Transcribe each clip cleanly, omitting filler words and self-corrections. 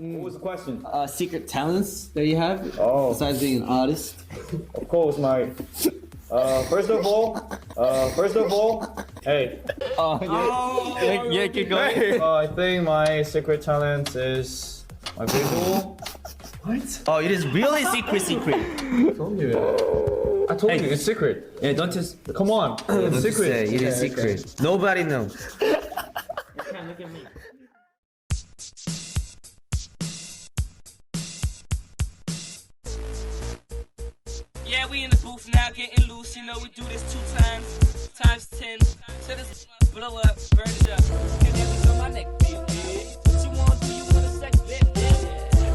What was the question? Secret talents that you have besides being an artist. Of course, my. First of all, hey. Yeah, keep going. I think my secret talent is my visual. What? Oh, it is really secret. I told you. It's secret. Yeah, don't just. Come on, it's Don't secret. say it is secret. Nobody knows. Look at me. Yeah, we in the booth now, getting loose. You know we do this 2 times 10. So this blow up, burn it up. And then we on my neck, baby. What you want? Do you want a sex bit?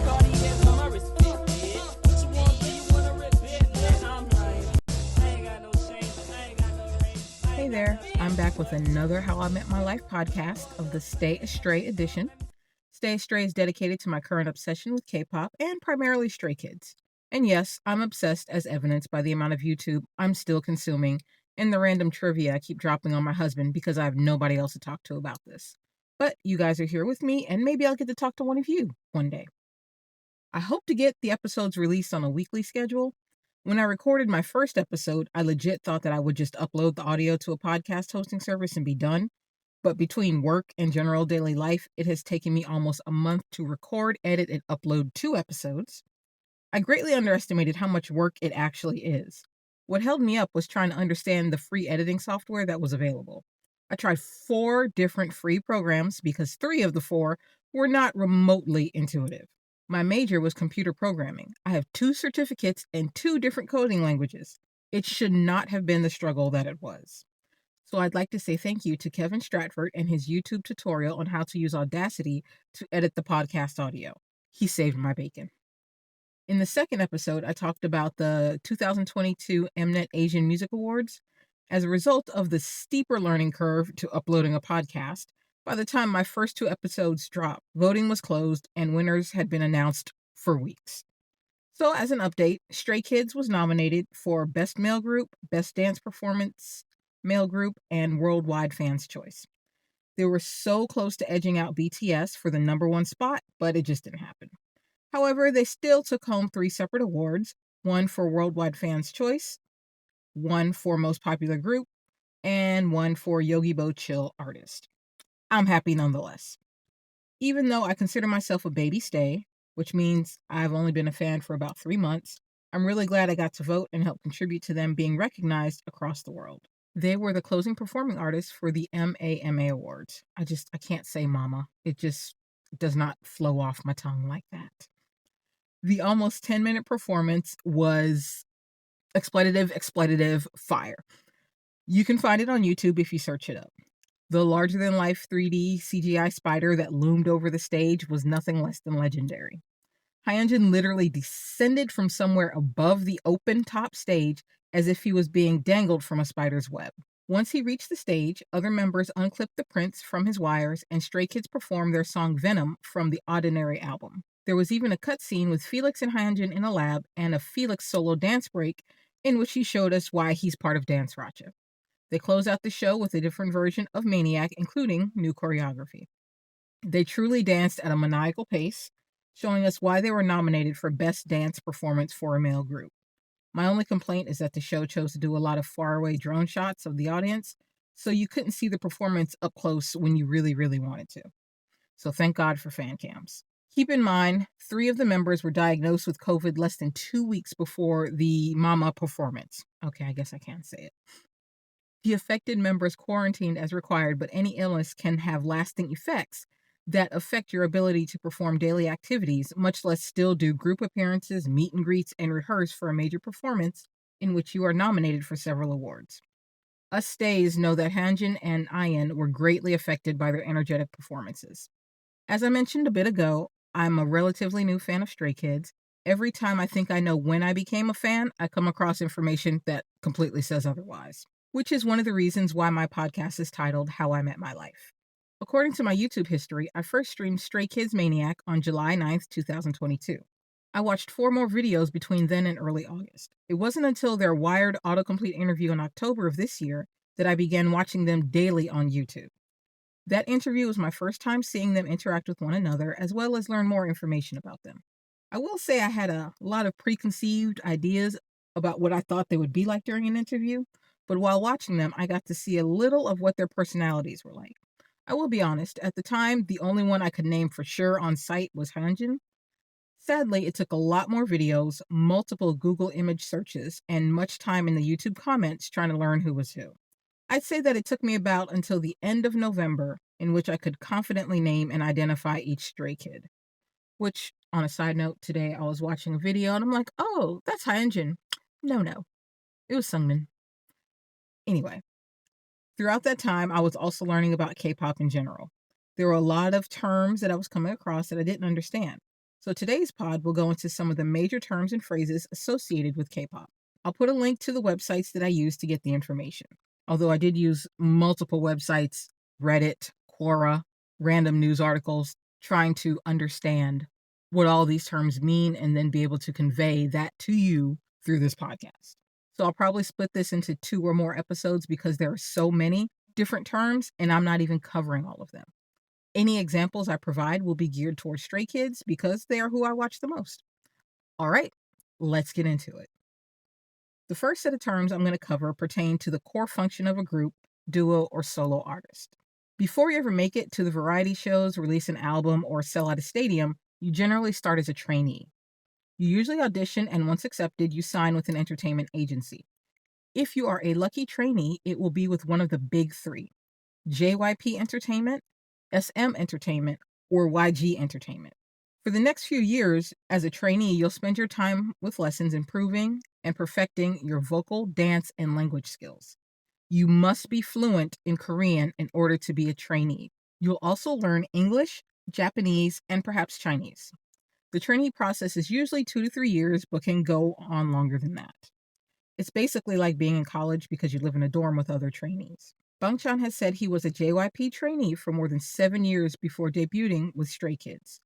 Cardi on my wrist, baby. What you want? Do you want a rip bit? I'm lying. I ain't got no shame. I ain't got no rain. Hey there, I'm back with another How I Met My Life podcast of the Stay Astray edition. Stay Astray is dedicated to my current obsession with K-pop and primarily Stray Kids. And yes, I'm obsessed as evidenced by the amount of YouTube I'm still consuming and the random trivia I keep dropping on my husband because I have nobody else to talk to about this. But you guys are here with me and maybe I'll get to talk to one of you one day. I hope to get the episodes released on a weekly schedule. When I recorded my first episode, I legit thought that I would just upload the audio to a podcast hosting service and be done. But between work and general daily life, it has taken me almost a month to record, edit, and upload 2 episodes. I greatly underestimated how much work it actually is. What held me up was trying to understand the free editing software that was available. I tried 4 different free programs because 3 of the 4 were not remotely intuitive. My major was computer programming. I have 2 certificates and 2 different coding languages. It should not have been the struggle that it was. So I'd like to say thank you to Kevin Stratford and his YouTube tutorial on how to use Audacity to edit the podcast audio. He saved my bacon. In the second episode, I talked about the 2022 Mnet Asian Music Awards. As a result of the steeper learning curve to uploading a podcast, by the time my first 2 episodes dropped, voting was closed and winners had been announced for weeks. So as an update, Stray Kids was nominated for Best Male Group, Best Dance Performance Male Group, and Worldwide Fans' Choice. They were so close to edging out BTS for the number 1 spot, but it just didn't happen. However, they still took home 3 separate awards, one for Worldwide Fans' Choice, one for Most Popular Group, and one for Yogi Bo Chill Artist. I'm happy nonetheless. Even though I consider myself a baby stay, which means I've only been a fan for about 3 months, I'm really glad I got to vote and help contribute to them being recognized across the world. They were the closing performing artists for the MAMA Awards. I can't say mama. It just does not flow off my tongue like that. The almost 10-minute performance was expletive, fire. You can find it on YouTube if you search it up. The larger-than-life 3D CGI spider that loomed over the stage was nothing less than legendary. Hyunjin literally descended from somewhere above the open top stage as if he was being dangled from a spider's web. Once he reached the stage, other members unclipped the prints from his wires and Stray Kids performed their song Venom from the Ordinary album. There was even a cutscene with Felix and Hyunjin in a lab and a Felix solo dance break in which he showed us why he's part of Dance Racha. They closed out the show with a different version of Maniac, including new choreography. They truly danced at a maniacal pace, showing us why they were nominated for Best Dance Performance for a Male Group. My only complaint is that the show chose to do a lot of faraway drone shots of the audience, so you couldn't see the performance up close when you really, really wanted to. So thank God for fan cams. Keep in mind, 3 of the members were diagnosed with COVID less than 2 weeks before the Mama performance. Okay, I guess I can't say it. The affected members quarantined as required, but any illness can have lasting effects that affect your ability to perform daily activities, much less still do group appearances, meet and greets, and rehearse for a major performance in which you are nominated for several awards. Us stays know that Hanjin and Ayan were greatly affected by their energetic performances. As I mentioned a bit ago, I'm a relatively new fan of Stray Kids. Every time I think I know when I became a fan, I come across information that completely says otherwise, which is one of the reasons why my podcast is titled How I Met My Life. According to my YouTube history, I first streamed Stray Kids Maniac on July 9th, 2022. I watched 4 more videos between then and early August. It wasn't until their Wired autocomplete interview in October of this year that I began watching them daily on YouTube. That interview was my first time seeing them interact with one another, as well as learn more information about them. I will say I had a lot of preconceived ideas about what I thought they would be like during an interview, but while watching them, I got to see a little of what their personalities were like. I will be honest, at the time, the only one I could name for sure on sight was Hyunjin. Sadly, it took a lot more videos, multiple Google image searches, and much time in the YouTube comments trying to learn who was who. I'd say that it took me about until the end of November in which I could confidently name and identify each Stray kid. Which, on a side note, today I was watching a video and I'm like, oh, that's Hyunjin. No, it was Sungmin. Anyway, throughout that time, I was also learning about K-pop in general. There were a lot of terms that I was coming across that I didn't understand. So today's pod will go into some of the major terms and phrases associated with K-pop. I'll put a link to the websites that I used to get the information. Although I did use multiple websites, Reddit, Quora, random news articles, trying to understand what all these terms mean and then be able to convey that to you through this podcast. So I'll probably split this into 2 or more episodes because there are so many different terms and I'm not even covering all of them. Any examples I provide will be geared towards Stray Kids because they are who I watch the most. All right, let's get into it. The first set of terms I'm going to cover pertain to the core function of a group, duo, or solo artist. Before you ever make it to the variety shows, release an album, or sell at a stadium, you generally start as a trainee. You usually audition, and once accepted, you sign with an entertainment agency. If you are a lucky trainee, it will be with one of the big 3, JYP Entertainment, SM Entertainment, or YG Entertainment. For the next few years, as a trainee, you'll spend your time with lessons improving and perfecting your vocal, dance, and language skills. You must be fluent in Korean in order to be a trainee. You'll also learn English, Japanese, and perhaps Chinese. The trainee process is usually 2 to 3 years, but can go on longer than that. It's basically like being in college because you live in a dorm with other trainees. Bangchan has said he was a JYP trainee for more than 7 years before debuting with Stray Kids.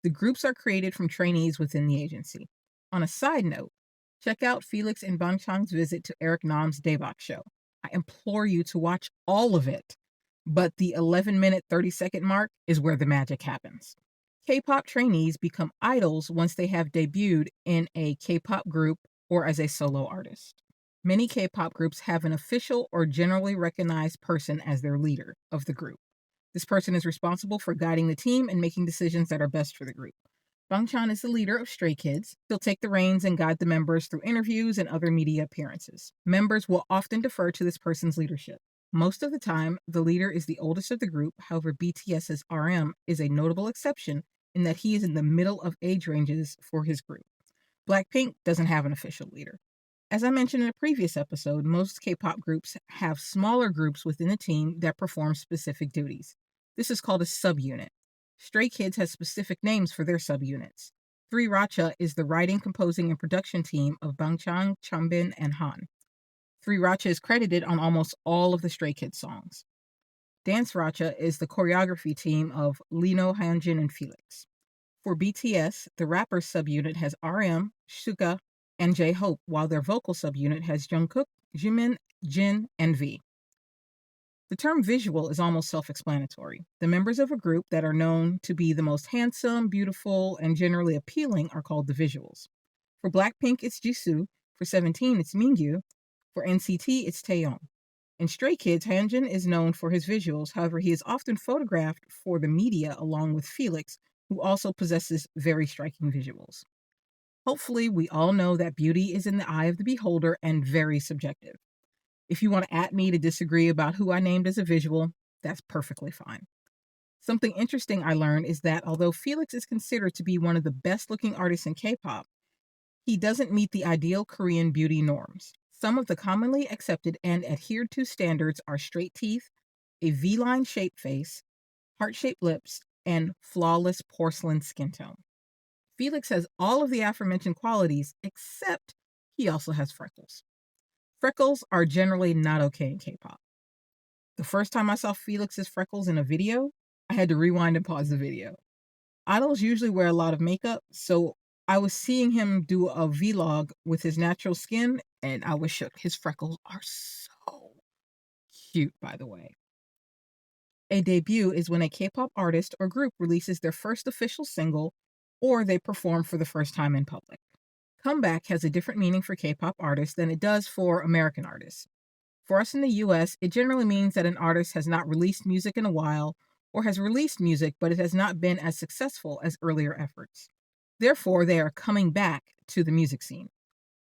The groups are created from trainees within the agency. On a side note, check out Felix and Bangchan's visit to Eric Nam's Daebak show. I implore you to watch all of it, but the 11-minute, 30-second mark is where the magic happens. K-pop trainees become idols once they have debuted in a K-pop group or as a solo artist. Many K-pop groups have an official or generally recognized person as their leader of the group. This person is responsible for guiding the team and making decisions that are best for the group. Bangchan is the leader of Stray Kids. He'll take the reins and guide the members through interviews and other media appearances. Members will often defer to this person's leadership. Most of the time, the leader is the oldest of the group. However, BTS's RM is a notable exception in that he is in the middle of age ranges for his group. Blackpink doesn't have an official leader. As I mentioned in a previous episode, most K-pop groups have smaller groups within the team that perform specific duties. This is called a subunit. Stray Kids has specific names for their subunits. 3 Racha is the writing, composing, and production team of Bangchan, Changbin, and Han. 3 Racha is credited on almost all of the Stray Kids songs. Dance Racha is the choreography team of Lino, Hyunjin, and Felix. For BTS, the rapper subunit has RM, Suga, and J-Hope, while their vocal subunit has Jungkook, Jimin, Jin, and V. The term visual is almost self-explanatory. The members of a group that are known to be the most handsome, beautiful, and generally appealing are called the visuals. For Blackpink, it's Jisoo. For 17, it's Mingyu. For NCT, it's Taeyong. In Stray Kids, Hyunjin is known for his visuals. However, he is often photographed for the media along with Felix, who also possesses very striking visuals. Hopefully, we all know that beauty is in the eye of the beholder and very subjective. If you want to at me to disagree about who I named as a visual, that's perfectly fine. Something interesting I learned is that although Felix is considered to be one of the best-looking artists in K-pop, he doesn't meet the ideal Korean beauty norms. Some of the commonly accepted and adhered to standards are straight teeth, a V-line shaped face, heart-shaped lips, and flawless porcelain skin tone. Felix has all of the aforementioned qualities, except he also has freckles. Freckles are generally not okay in K-pop. The first time I saw Felix's freckles in a video, I had to rewind and pause the video. Idols usually wear a lot of makeup, so I was seeing him do a vlog with his natural skin, and I was shook. His freckles are so cute, by the way. A debut is when a K-pop artist or group releases their first official single or they perform for the first time in public. Comeback has a different meaning for K-pop artists than it does for American artists. For us in the US, it generally means that an artist has not released music in a while or has released music but it has not been as successful as earlier efforts. Therefore, they are coming back to the music scene.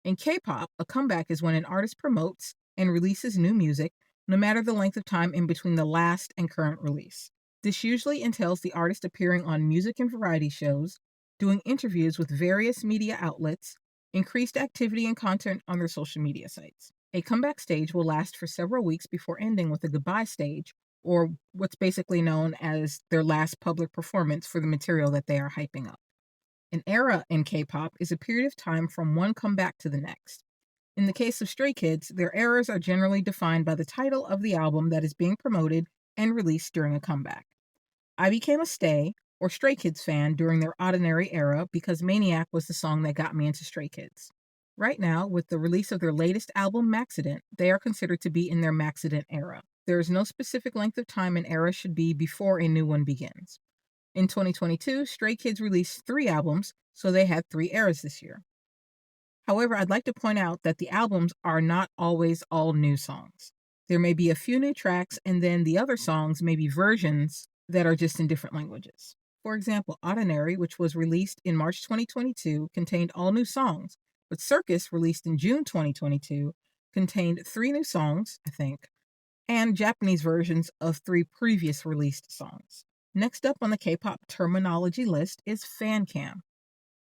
In K-pop, a comeback is when an artist promotes and releases new music, no matter the length of time in between the last and current release. This usually entails the artist appearing on music and variety shows, doing interviews with various media outlets, increased activity and content on their social media sites. A comeback stage will last for several weeks before ending with a goodbye stage, or what's basically known as their last public performance for the material that they are hyping up. An era in K-pop is a period of time from one comeback to the next. In the case of Stray Kids, their eras are generally defined by the title of the album that is being promoted and released during a comeback. I became a Stay or Stray Kids fan during their Ordinary era because Maniac was the song that got me into Stray Kids. Right now, with the release of their latest album, Maxident, they are considered to be in their Maxident era. There is no specific length of time an era should be before a new one begins. In 2022, Stray Kids released 3 albums, so they had 3 eras this year. However, I'd like to point out that the albums are not always all new songs. There may be a few new tracks, and then the other songs may be versions that are just in different languages. For example, Ordinary, which was released in March 2022, contained all new songs, but Circus, released in June 2022, contained 3 new songs, I think, and Japanese versions of 3 previous released songs. Next up on the K-pop terminology list is fan cam.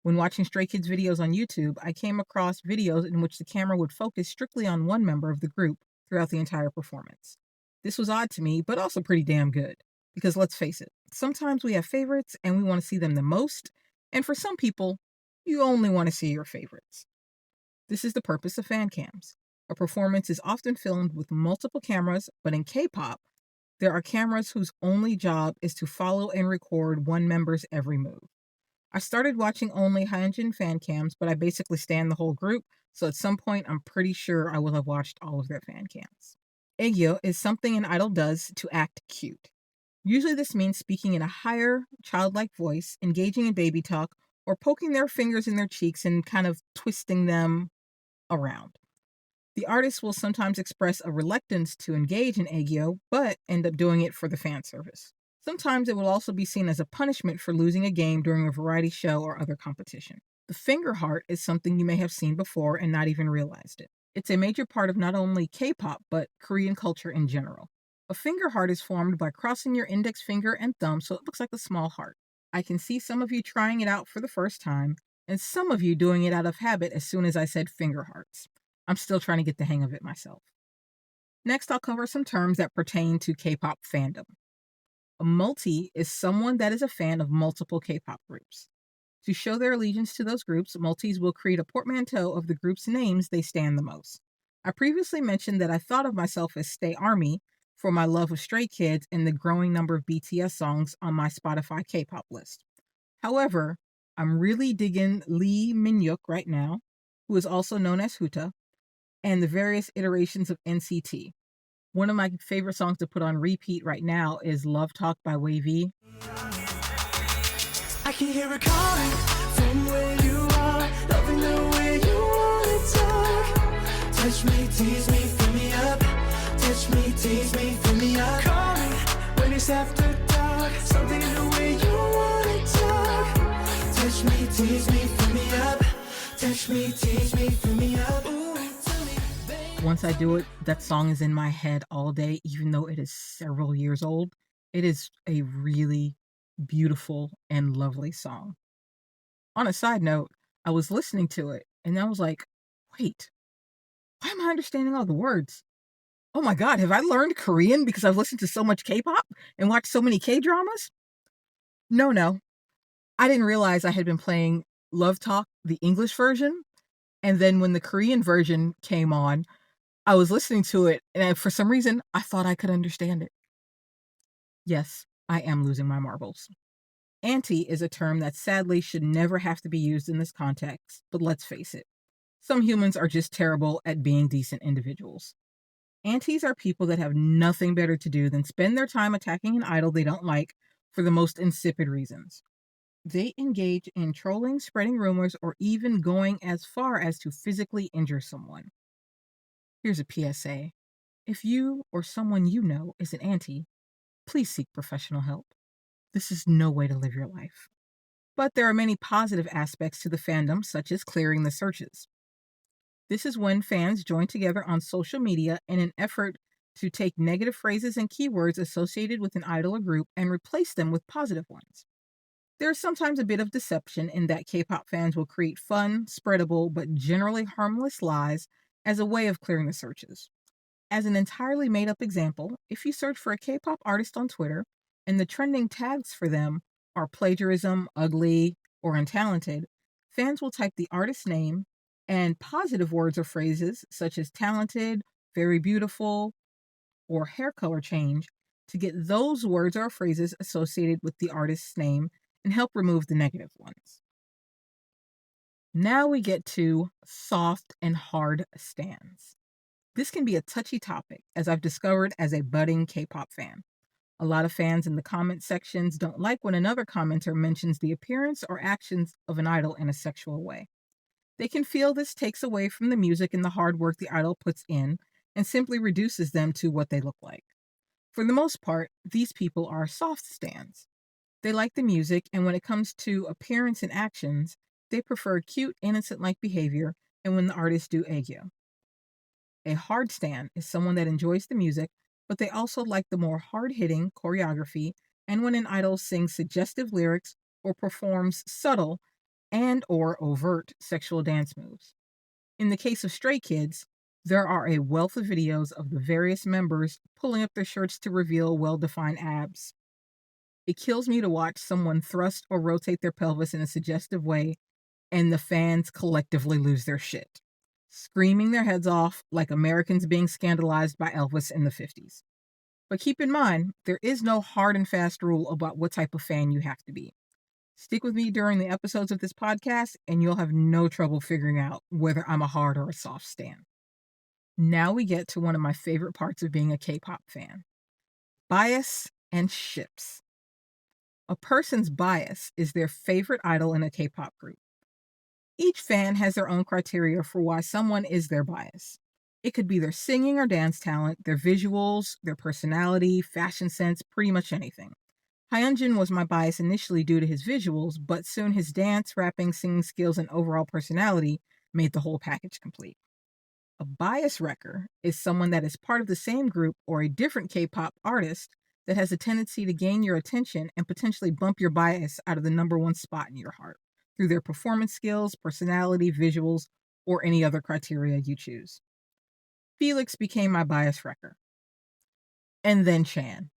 When watching Stray Kids videos on YouTube, I came across videos in which the camera would focus strictly on one member of the group throughout the entire performance. This was odd to me, but also pretty damn good. Because let's face it, sometimes we have favorites and we want to see them the most, and for some people, you only want to see your favorites. This is the purpose of fan cams. A performance is often filmed with multiple cameras, but in K-pop, there are cameras whose only job is to follow and record one member's every move. I started watching only Hyunjin fan cams, but I basically stan the whole group, so at some point I'm pretty sure I will have watched all of their fan cams. Aegyo is something an idol does to act cute. Usually this means speaking in a higher, childlike voice, engaging in baby talk, or poking their fingers in their cheeks and kind of twisting them around. The artist will sometimes express a reluctance to engage in Aegyo, but end up doing it for the fan service. Sometimes it will also be seen as a punishment for losing a game during a variety show or other competition. The finger heart is something you may have seen before and not even realized it. It's a major part of not only K-pop, but Korean culture in general. A finger heart is formed by crossing your index finger and thumb so it looks like a small heart. I can see some of you trying it out for the first time, and some of you doing it out of habit as soon as I said finger hearts. I'm still trying to get the hang of it myself. Next, I'll cover some terms that pertain to K-pop fandom. A multi is someone that is a fan of multiple K-pop groups. To show their allegiance to those groups, multis will create a portmanteau of the group's names they stan the most. I previously mentioned that I thought of myself as Stay Army for my love of Stray Kids and the growing number of BTS songs on my Spotify K-pop list. However, I'm really digging Lee Min-hyuk right now, who is also known as Huta, and the various iterations of NCT. One of my favorite songs to put on repeat right now is Love Talk by Wavy. I can hear it calling from where you are, loving the way you wanna talk. Touch me, tease me, fill me up. Touch me, tease me, fill me up. Call me when it's after dark. Something in the way you wanna talk. Touch me, tease me, fill me up. Touch me, tease me, fill me up. Ooh, tell me, baby. Once I do it, that song is in my head all day, even though it is several years old. It is a really beautiful and lovely song. On a side note, I was listening to it and I was like, wait, why am I understanding all the words? Oh my God, have I learned Korean because I've listened to so much K-pop and watched so many K-dramas? No. I didn't realize I had been playing Love Talk, the English version, and then when the Korean version came on, I was listening to it and for some reason I thought I could understand it. Yes, I am losing my marbles. Anti is a term that sadly should never have to be used in this context, but let's face it. Some humans are just terrible at being decent individuals. Antis are people that have nothing better to do than spend their time attacking an idol they don't like for the most insipid reasons. They engage in trolling, spreading rumors, or even going as far as to physically injure someone. Here's a PSA. If you or someone you know is an anti, please seek professional help. This is no way to live your life. But there are many positive aspects to the fandom, such as clearing the searches. This is when fans join together on social media in an effort to take negative phrases and keywords associated with an idol or group and replace them with positive ones. There is sometimes a bit of deception in that K-pop fans will create fun, spreadable, but generally harmless lies as a way of clearing the searches. As an entirely made-up example, if you search for a K-pop artist on Twitter and the trending tags for them are plagiarism, ugly, or untalented, fans will type the artist's name and positive words or phrases such as talented, very beautiful, or hair color change to get those words or phrases associated with the artist's name and help remove the negative ones. Now we get to soft and hard stans. This can be a touchy topic, as I've discovered as a budding K-pop fan. A lot of fans in the comment sections don't like when another commenter mentions the appearance or actions of an idol in a sexual way. They can feel this takes away from the music and the hard work the idol puts in and simply reduces them to what they look like. For the most part, these people are soft stans. They like the music, and when it comes to appearance and actions, they prefer cute, innocent-like behavior and when the artists do Aegyo. A hard stan is someone that enjoys the music, but they also like the more hard-hitting choreography and when an idol sings suggestive lyrics or performs subtle and or overt sexual dance moves. In the case of Stray Kids, there are a wealth of videos of the various members pulling up their shirts to reveal well-defined abs. It kills me to watch someone thrust or rotate their pelvis in a suggestive way and the fans collectively lose their shit, screaming their heads off like Americans being scandalized by Elvis in the 50s. But keep in mind, there is no hard and fast rule about what type of fan you have to be. Stick with me during the episodes of this podcast, and you'll have no trouble figuring out whether I'm a hard or a soft stan. Now we get to one of my favorite parts of being a K-pop fan. Bias and ships. A person's bias is their favorite idol in a K-pop group. Each fan has their own criteria for why someone is their bias. It could be their singing or dance talent, their visuals, their personality, fashion sense, pretty much anything. Hyunjin was my bias initially due to his visuals, but soon his dance, rapping, singing skills, and overall personality made the whole package complete. A bias wrecker is someone that is part of the same group or a different K-pop artist that has a tendency to gain your attention and potentially bump your bias out of the number one spot in your heart through their performance skills, personality, visuals, or any other criteria you choose. Felix became my bias wrecker. And then Chan.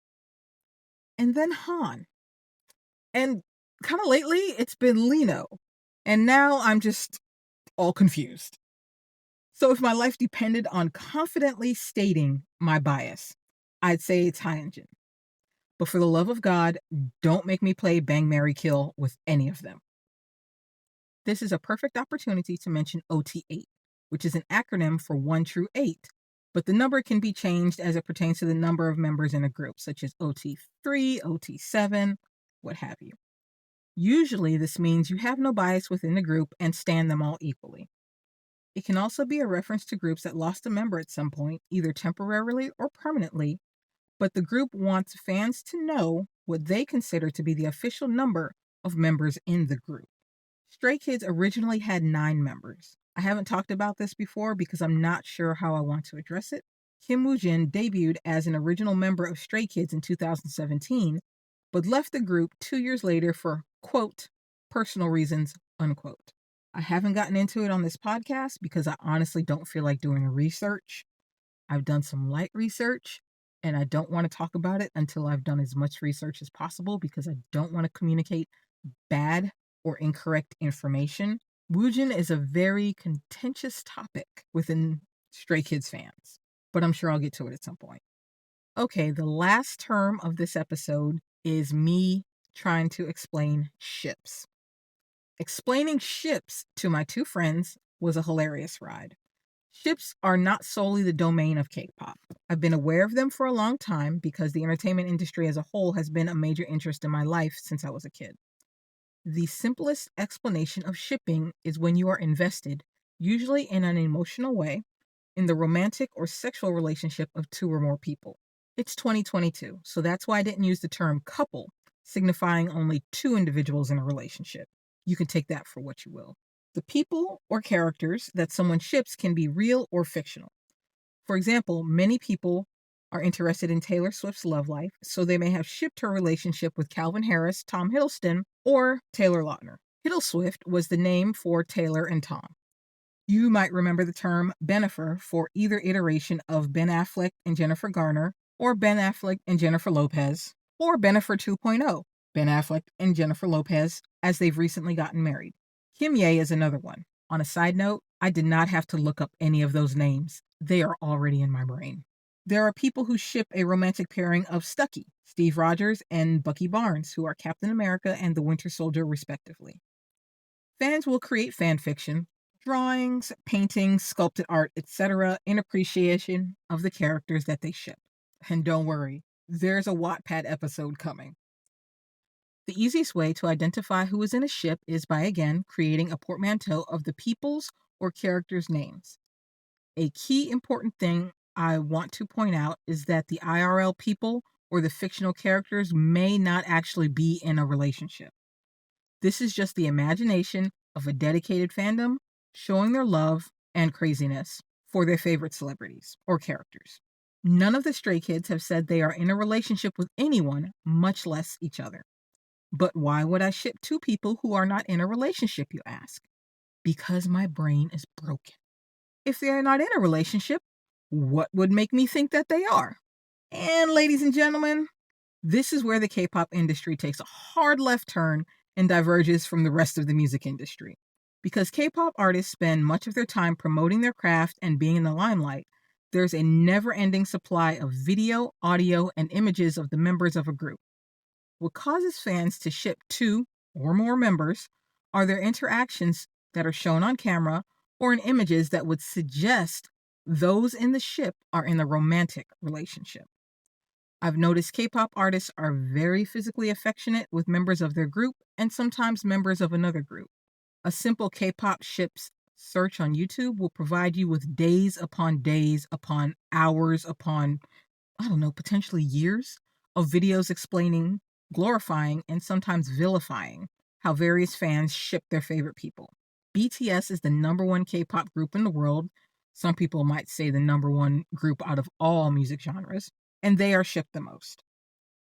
And then Han. And kind of lately, it's been Lino. And now I'm just all confused. So if my life depended on confidently stating my bias, I'd say it's Hyunjin. But for the love of God, don't make me play Bang, Marry, Kill with any of them. This is a perfect opportunity to mention OT8, which is an acronym for 1 True 8. But the number can be changed as it pertains to the number of members in a group, such as OT3, OT7, what have you. Usually, this means you have no bias within the group and stand them all equally. It can also be a reference to groups that lost a member at some point, either temporarily or permanently, but the group wants fans to know what they consider to be the official number of members in the group. Stray Kids originally had 9 members. I haven't talked about this before because I'm not sure how I want to address it. Kim Woo-jin debuted as an original member of Stray Kids in 2017, but left the group 2 years later for, quote, personal reasons, unquote. I haven't gotten into it on this podcast because I honestly don't feel like doing research. I've done some light research, and I don't want to talk about it until I've done as much research as possible because I don't want to communicate bad or incorrect information. Woojin is a very contentious topic within Stray Kids fans, but I'm sure I'll get to it at some point. Okay, the last term of this episode is me trying to explain ships. Explaining ships to my 2 friends was a hilarious ride. Ships are not solely the domain of K-pop. I've been aware of them for a long time because the entertainment industry as a whole has been a major interest in my life since I was a kid. The simplest explanation of shipping is when you are invested, usually in an emotional way, in the romantic or sexual relationship of two or more people. It's 2022, so that's why I didn't use the term couple, signifying only two individuals in a relationship. You can take that for what you will. The people or characters that someone ships can be real or fictional. For example, many people are interested in Taylor Swift's love life, so they may have shipped her relationship with Calvin Harris, Tom Hiddleston, or Taylor Lautner. Hiddleswift was the name for Taylor and Tom. You might remember the term Bennifer for either iteration of Ben Affleck and Jennifer Garner, or Ben Affleck and Jennifer Lopez, or Bennifer 2.0, Ben Affleck and Jennifer Lopez, as they've recently gotten married. Kim Ye is another one. On a side note, I did not have to look up any of those names. They are already in my brain. There are people who ship a romantic pairing of Stucky, Steve Rogers and Bucky Barnes, who are Captain America and the Winter Soldier, respectively. Fans will create fan fiction, drawings, paintings, sculpted art, etc., in appreciation of the characters that they ship. And don't worry, there's a Wattpad episode coming. The easiest way to identify who is in a ship is by, again, creating a portmanteau of the people's or characters' names. A key important thing I want to point out is that the IRL people or the fictional characters may not actually be in a relationship. This is just the imagination of a dedicated fandom showing their love and craziness for their favorite celebrities or characters. None of the Stray Kids have said they are in a relationship with anyone, much less each other. But why would I ship two people who are not in a relationship, you ask? Because my brain is broken. If they are not in a relationship, what would make me think that they are? And ladies and gentlemen, this is where the K-pop industry takes a hard left turn and diverges from the rest of the music industry. Because K-pop artists spend much of their time promoting their craft and being in the limelight, there's a never-ending supply of video, audio, and images of the members of a group. What causes fans to ship two or more members are their interactions that are shown on camera or in images that would suggest those in the ship are in a romantic relationship. I've noticed K-pop artists are very physically affectionate with members of their group and sometimes members of another group. A simple K-pop ships search on YouTube will provide you with days upon hours upon, potentially years of videos explaining, glorifying, and sometimes vilifying how various fans ship their favorite people. BTS is the #1 K-pop group in the world. Some people might say the #1 group out of all music genres, and they are shipped the most.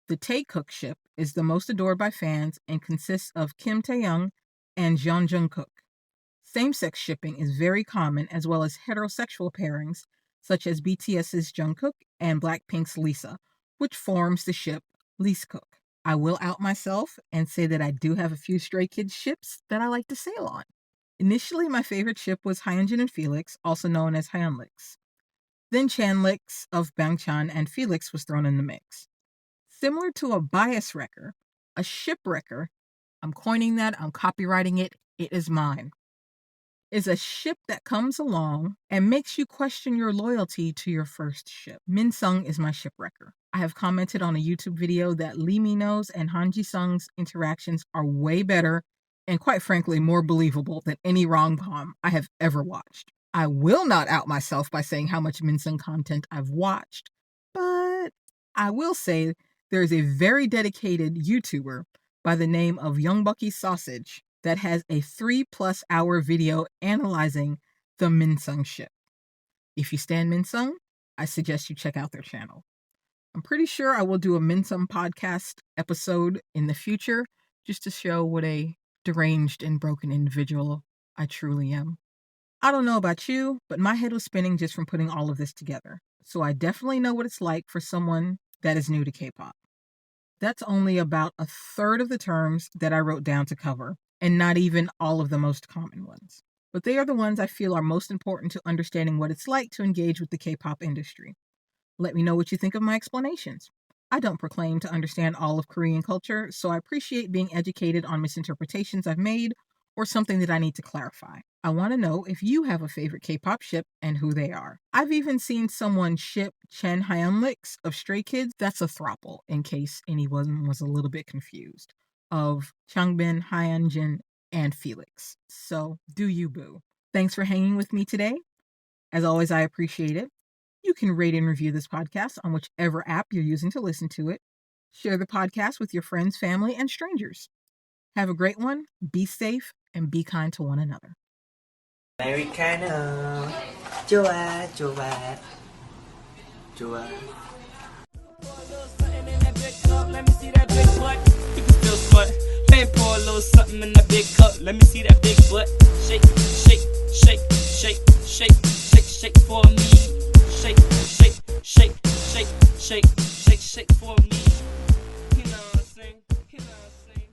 The Taekook ship is the most adored by fans and consists of Kim Taeyoung and Jeon Jungkook. Same-sex shipping is very common, as well as heterosexual pairings, such as BTS's Jungkook and Blackpink's Lisa, which forms the ship Leeskook. I will out myself and say that I do have a few Stray Kids ships that I like to sail on. Initially, my favorite ship was Hyunjin and Felix, also known as Hyunlix. Then Chanlix of Bangchan and Felix was thrown in the mix. Similar to a bias wrecker, a shipwrecker, I'm coining that, I'm copywriting it, it is mine, is a ship that comes along and makes you question your loyalty to your first ship. Minsung is my shipwrecker. I have commented on a YouTube video that Lee Min-ho's and Han Ji-sung's interactions are way better and quite frankly more believable than any rom-com I have ever watched. I will not out myself by saying how much Minsung content I've watched, but I will say there is a very dedicated YouTuber by the name of Young Bucky Sausage that has a 3+ hour video analyzing the Minsung ship. If you stan Minsung, I suggest you check out their channel. I'm pretty sure I will do a Minsung podcast episode in the future just to show what a deranged and broken individual I truly am. I don't know about you, but my head was spinning just from putting all of this together. So I definitely know what it's like for someone that is new to K-pop. That's only about a third of the terms that I wrote down to cover, and not even all of the most common ones. But they are the ones I feel are most important to understanding what it's like to engage with the K-pop industry. Let me know what you think of my explanations. I don't proclaim to understand all of Korean culture, so I appreciate being educated on misinterpretations I've made or something that I need to clarify. I want to know if you have a favorite K-pop ship and who they are. I've even seen someone ship Chen Hyunlik's of Stray Kids. That's a throuple, in case anyone was a little bit confused, of Changbin, Hyunjin, and Felix. So, do you, boo. Thanks for hanging with me today. As always, I appreciate it. You can rate and review this podcast on whichever app you're using to listen to it. Share the podcast with your friends, family, and strangers. Have a great one, be safe, and be kind to one another. Americano. 좋아, 좋아. 좋아. Let me see that big butt. You can still squat. Then pour a little something in that big cup. Let me see that big butt. Shake, shake, shake, shake, shake, shake, shake for me. Shake, shake, shake, shake, shake, shake, shake for me. You know what I'm saying? You know what I'm saying?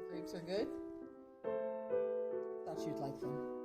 Grapes are good. Thought you'd like them.